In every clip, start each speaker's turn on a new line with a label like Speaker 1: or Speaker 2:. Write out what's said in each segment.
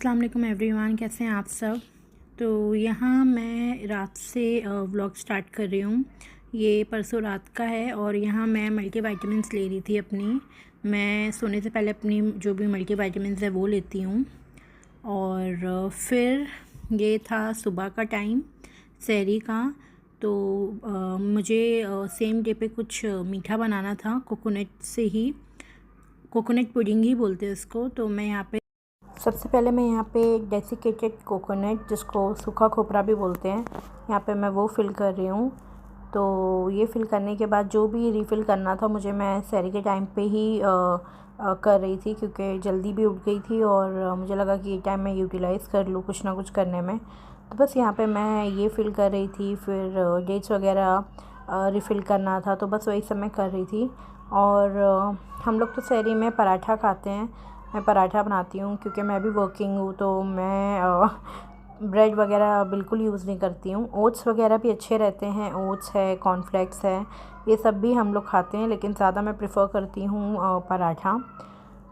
Speaker 1: अस्सलाम वालेकुम एवरीवन, कैसे हैं आप सब। तो यहाँ मैं रात से व्लॉग स्टार्ट कर रही हूँ। ये परसों रात का है और यहाँ मैं मल्टी वाइटामिन्स ले रही थी अपनी। मैं सोने से पहले अपनी जो भी मल्टी वाइटामिन्स है वो लेती हूँ। और फिर ये था सुबह का टाइम सहरी का। तो मुझे सेम डे पे कुछ मीठा बनाना था कोकोनट से ही, कोकोनट पुडिंग ही बोलते हैं इसको। तो मैं यहाँ पे सबसे पहले मैं यहाँ पे डेसिकेटेड कोकोनट, जिसको सूखा खोपरा भी बोलते हैं, यहाँ पे मैं वो फ़िल कर रही हूँ। तो ये फ़िल करने के बाद जो भी रीफ़िल करना था मुझे, मैं सहरी के टाइम पे ही कर रही थी, क्योंकि जल्दी भी उठ गई थी और मुझे लगा कि ये टाइम मैं यूटिलाइज़ कर लूँ कुछ ना कुछ करने में। तो बस यहाँ पे मैं ये फ़िल कर रही थी। फिर डेट्स वगैरह रिफ़िल करना था, तो बस वही सब मैं कर रही थी। और हम लोग तो सहरी में पराठा खाते हैं। मैं पराठा बनाती हूँ क्योंकि मैं भी वर्किंग हूँ, तो मैं ब्रेड वगैरह बिल्कुल यूज़ नहीं करती हूँ। ओट्स वगैरह भी अच्छे रहते हैं, ओट्स है, कॉर्नफ्लेक्स है, ये सब भी हम लोग खाते हैं, लेकिन ज़्यादा मैं प्रेफर करती हूँ पराठा।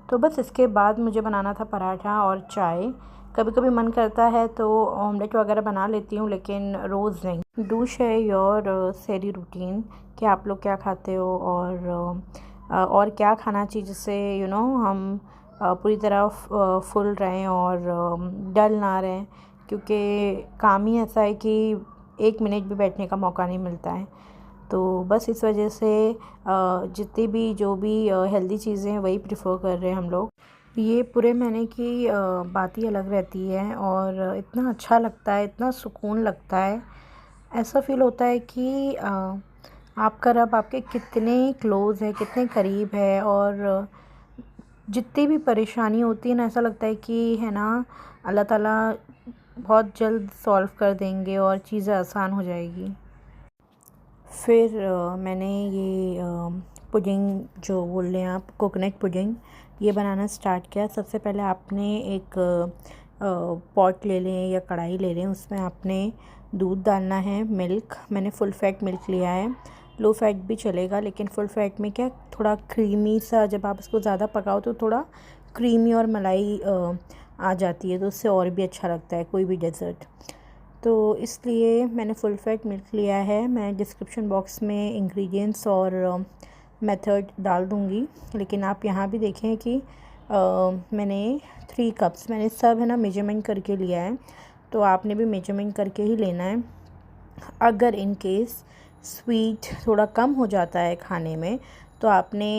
Speaker 1: तो बस इसके बाद मुझे बनाना था पराठा और चाय। कभी कभी मन करता है तो ऑमलेट वगैरह बना लेती हूँ, लेकिन रोज़ नहीं। डू शेयर योर सहरी रूटीन कि आप लोग क्या खाते हो और क्या खाना चाहिए जिससे हम पूरी तरह फुल रहें और डल ना रहें, क्योंकि काम ही ऐसा है कि 1 मिनट भी बैठने का मौका नहीं मिलता है। तो बस इस वजह से जितनी भी जो भी हेल्दी चीज़ें हैं वही प्रेफर कर रहे हैं हम लोग। ये पूरे महीने की बात ही अलग रहती है और इतना अच्छा लगता है, इतना सुकून लगता है। ऐसा फ़ील होता है कि आपका रब आपके कितने क्लोज़ है, कितने करीब है। और जितनी भी परेशानी होती है ना, ऐसा लगता है कि है ना, अल्लाह ताला बहुत जल्द सॉल्व कर देंगे और चीज़ें आसान हो जाएगी। फिर मैंने ये पुडिंग जो बोल रहे हैं आप, कोकोनट पुडिंग, ये बनाना स्टार्ट किया। सबसे पहले आपने एक पॉट ले लें या कढ़ाई ले लें, उसमें आपने दूध डालना है, मिल्क। मैंने फुल फैट मिल्क लिया है, लो फैट भी चलेगा, लेकिन फुल फैट में क्या थोड़ा क्रीमी सा, जब आप इसको ज़्यादा पकाओ तो थोड़ा क्रीमी और मलाई आ जाती है, तो उससे और भी अच्छा लगता है कोई भी डेज़र्ट। तो इसलिए मैंने फुल फैट मिल्क लिया है। मैं डिस्क्रिप्शन बॉक्स में इंग्रेडिएंट्स और मेथड डाल दूँगी, लेकिन आप यहाँ भी देखें कि मैंने 3 कप्स, मैंने सब है ना मेजरमेंट करके लिया है, तो आपने भी मेजरमेंट करके ही लेना है। अगर इन केस स्वीट थोड़ा कम हो जाता है खाने में, तो आपने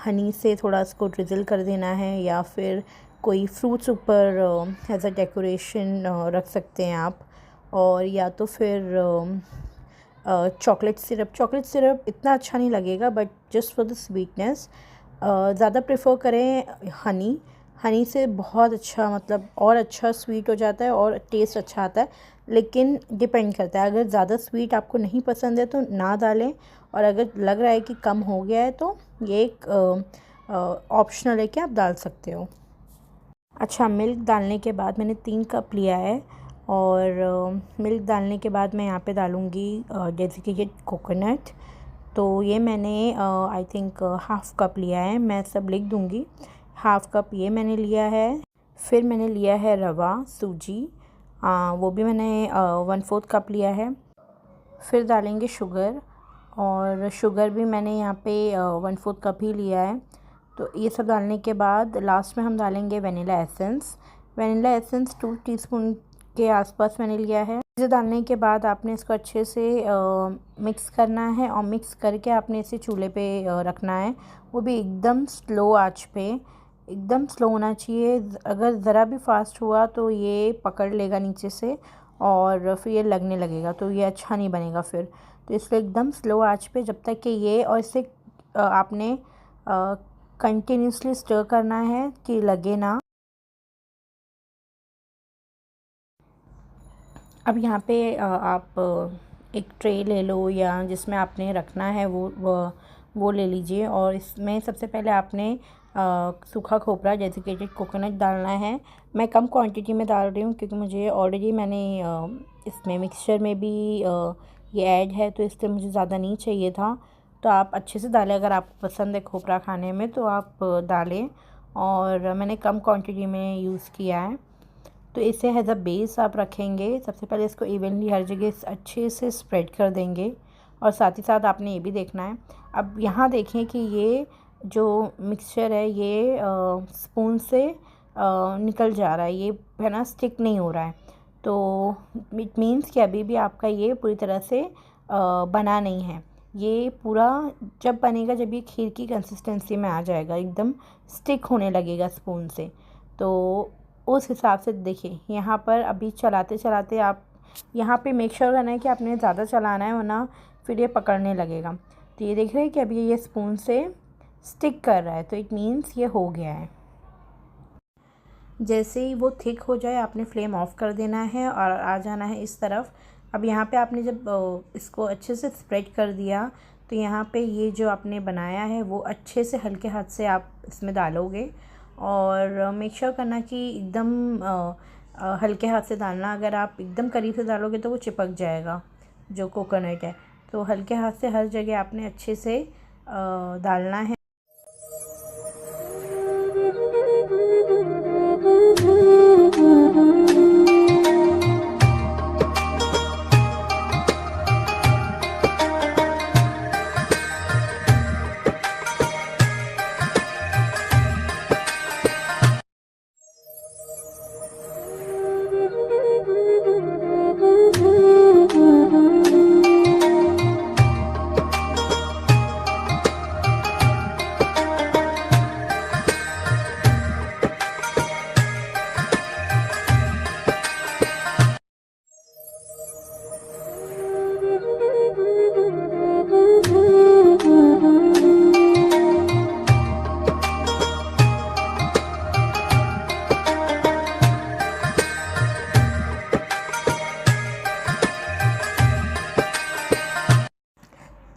Speaker 1: हनी से थोड़ा इसको ड्रिज़ल कर देना है, या फिर कोई फ्रूट्स ऊपर एज अ डेकोरेशन रख सकते हैं आप। और या तो फिर चॉकलेट सिरप इतना अच्छा नहीं लगेगा, but just for the sweetness ज़्यादा प्रेफर करें हनी। हनी से बहुत अच्छा, मतलब और अच्छा स्वीट हो जाता है और टेस्ट अच्छा आता है, लेकिन डिपेंड करता है। अगर ज़्यादा स्वीट आपको नहीं पसंद है तो ना डालें, और अगर लग रहा है कि कम हो गया है तो ये एक ऑप्शनल है कि आप डाल सकते हो। अच्छा, मिल्क डालने के बाद मैंने 3 कप लिया है, और मिल्क डालने के बाद मैं यहाँ पे डालूँगी डेसिकेटेड कोकोनट। तो ये मैंने आई थिंक हाफ़ कप लिया है, मैं सब लिख दूँगी। हाफ़ कप ये मैंने लिया है। फिर मैंने लिया है रवा, सूजी, वो भी मैंने 1/4 कप लिया है। फिर डालेंगे शुगर, और शुगर भी मैंने यहाँ पे 1/4 कप ही लिया है। तो ये सब डालने के बाद लास्ट में हम डालेंगे vanilla essence. Vanilla essence 2 teaspoon के आसपास मैंने लिया है। इसे डालने के बाद आपने इसको अच्छे से मिक्स करना है, और मिक्स करके आपने इसे चूल्हे पे रखना है, वो भी एकदम स्लो आंच पे। एकदम स्लो होना चाहिए, अगर ज़रा भी फास्ट हुआ तो ये पकड़ लेगा नीचे से और फिर ये लगने लगेगा, तो ये अच्छा नहीं बनेगा फिर। तो इसलिए एकदम स्लो आंच पे जब तक कि ये, और इसे आपने कंटिन्यूसली स्टर करना है कि लगे ना। अब यहाँ पे आप एक ट्रे ले लो, या जिसमें आपने रखना है वो ले लीजिए, और इसमें सबसे पहले आपने सूखा खोपरा डेसिकेटेड कोकोनट डालना है। मैं कम क्वांटिटी में डाल रही हूँ क्योंकि मुझे ऑलरेडी मैंने इसमें मिक्सचर में भी ये ऐड है, तो इसलिए मुझे ज़्यादा नहीं चाहिए था। तो आप अच्छे से डालें, अगर आपको पसंद है खोपरा खाने में तो आप डालें, और मैंने कम क्वांटिटी में यूज़ किया है। तो इसे एज अ बेस आप रखेंगे। सबसे पहले इसको इवनली हर जगह अच्छे से स्प्रेड कर देंगे और साथ ही साथ आपने ये भी देखना है। अब यहाँ देखें कि ये जो मिक्सचर है ये स्पून से निकल जा रहा है, ये है ना, स्टिक नहीं हो रहा है। तो इट मीन्स कि अभी भी आपका ये पूरी तरह से बना नहीं है। ये पूरा जब बनेगा, जब ये खीर की कंसिस्टेंसी में आ जाएगा, एकदम स्टिक होने लगेगा स्पून से, तो उस हिसाब से देखिए यहाँ पर अभी चलाते चलाते आप यहाँ पे मेक श्योर करना है कि आपने ज़्यादा चलाना है, वरना फिर ये पकड़ने लगेगा। तो ये देख रहे हैं कि अभी ये स्पून से स्टिक कर रहा है, तो इट मीन्स ये हो गया है। जैसे ही वो थिक हो जाए आपने फ्लेम ऑफ कर देना है और आ जाना है इस तरफ। अब यहाँ पे आपने जब इसको अच्छे से स्प्रेड कर दिया, तो यहाँ पे ये जो आपने बनाया है वो अच्छे से हल्के हाथ से आप इसमें डालोगे और मेक श्योर करना कि एकदम हल्के हाथ से डालना। अगर आप एकदम करीब से डालोगे तो वो चिपक जाएगा जो कोकोनट है। तो हल्के हाथ से हर जगह आपने अच्छे से डालना है।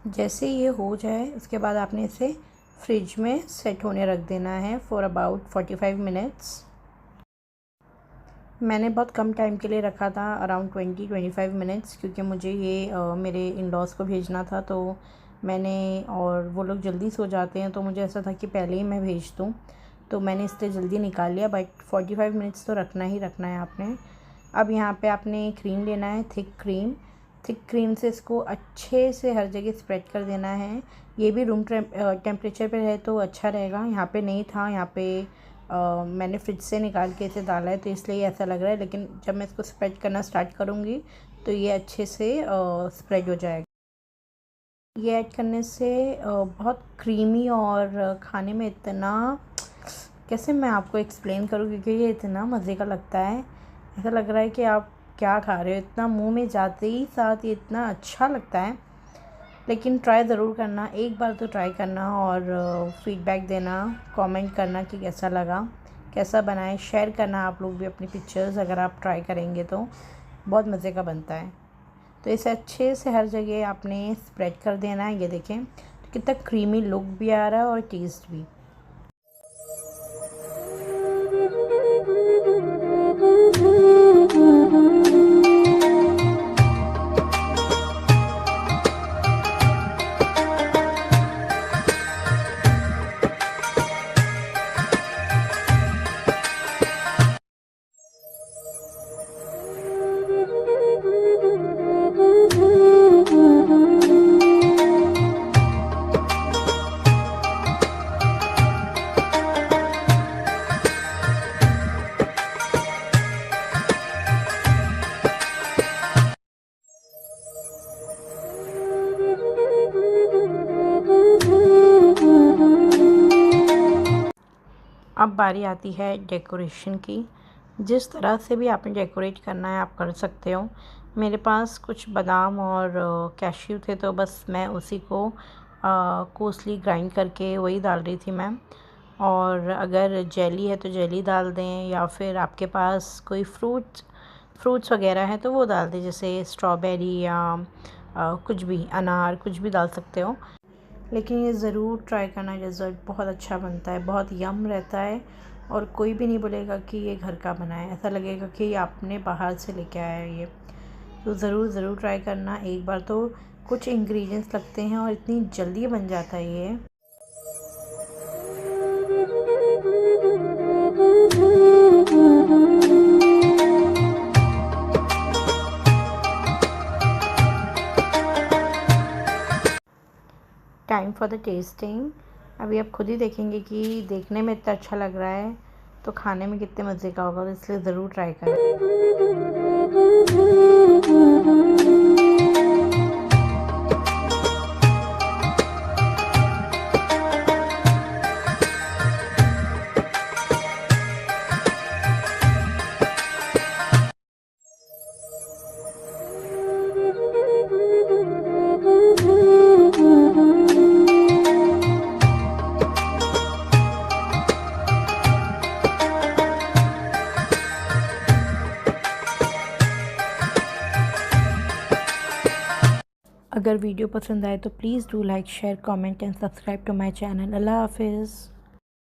Speaker 1: जैसे ये हो जाए उसके बाद आपने इसे फ्रिज में सेट होने रख देना है फॉर अबाउट 45 मिनट्स। मैंने बहुत कम टाइम के लिए रखा था, अराउंड 20-25 मिनट्स, क्योंकि मुझे ये मेरे इन-लॉज़ को भेजना था। तो मैंने, और वो लोग जल्दी सो जाते हैं, तो मुझे ऐसा था कि पहले ही मैं भेज दूँ, तो मैंने इसलिए जल्दी निकाल लिया। बट 45 मिनट्स तो रखना ही रखना है आपने। अब यहाँ पे आपने क्रीम लेना है, थिक क्रीम से इसको अच्छे से हर जगह स्प्रेड कर देना है। ये भी रूम टेम्परेचर पे है तो अच्छा रहेगा। यहाँ पे नहीं था, यहाँ पे मैंने फ्रिज से निकाल के इसे डाला है, तो इसलिए ऐसा लग रहा है। लेकिन जब मैं इसको स्प्रेड करना स्टार्ट करूँगी तो ये अच्छे से स्प्रेड हो जाएगा। ये ऐड करने से बहुत क्रीमी और खाने में इतना, कैसे मैं आपको एक्सप्लेन करूँ, क्योंकि ये इतना मज़े का लगता है। ऐसा लग रहा है कि आप क्या खा रहे हो, इतना मुंह में जाते ही साथ ये इतना अच्छा लगता है। लेकिन ट्राई ज़रूर करना, एक बार तो ट्राई करना और फीडबैक देना, कमेंट करना कि कैसा लगा, कैसा बनाए। शेयर करना आप लोग भी अपनी पिक्चर्स, अगर आप ट्राई करेंगे तो बहुत मज़े का बनता है। तो इसे अच्छे से हर जगह आपने स्प्रेड कर देना है। ये देखें कितना क्रीमी लुक भी आ रहा है और टेस्ट भी। अब बारी आती है डेकोरेशन की। जिस तरह से भी आपने डेकोरेट करना है आप कर सकते हो। मेरे पास कुछ बादाम और कैश्यू थे, तो बस मैं उसी को कोसली ग्राइंड करके वही डाल रही थी मैं। और अगर जेली है तो जेली डाल दें, या फिर आपके पास कोई फ्रूट्स वगैरह हैं तो वो डाल दें, जैसे स्ट्रॉबेरी या कुछ भी, अनार, कुछ भी डाल सकते हो। लेकिन ये ज़रूर ट्राई करना, रिज़ल्ट बहुत अच्छा बनता है, बहुत यम रहता है और कोई भी नहीं बोलेगा कि ये घर का बना है। ऐसा लगेगा कि आपने बाहर से लेके आया है ये। तो ज़रूर ट्राई करना एक बार। तो कुछ इंग्रेडिएंट्स लगते हैं और इतनी जल्दी बन जाता है ये। Time for the testing. अभी आप खुद ही देखेंगे कि देखने में इतना अच्छा लग रहा है तो खाने में कितने मज़े का होगा, तो इसलिए ज़रूर ट्राई करें। अगर वीडियो पसंद आए तो please do like, share, comment and subscribe to my channel. अल्लाह हाफिज़।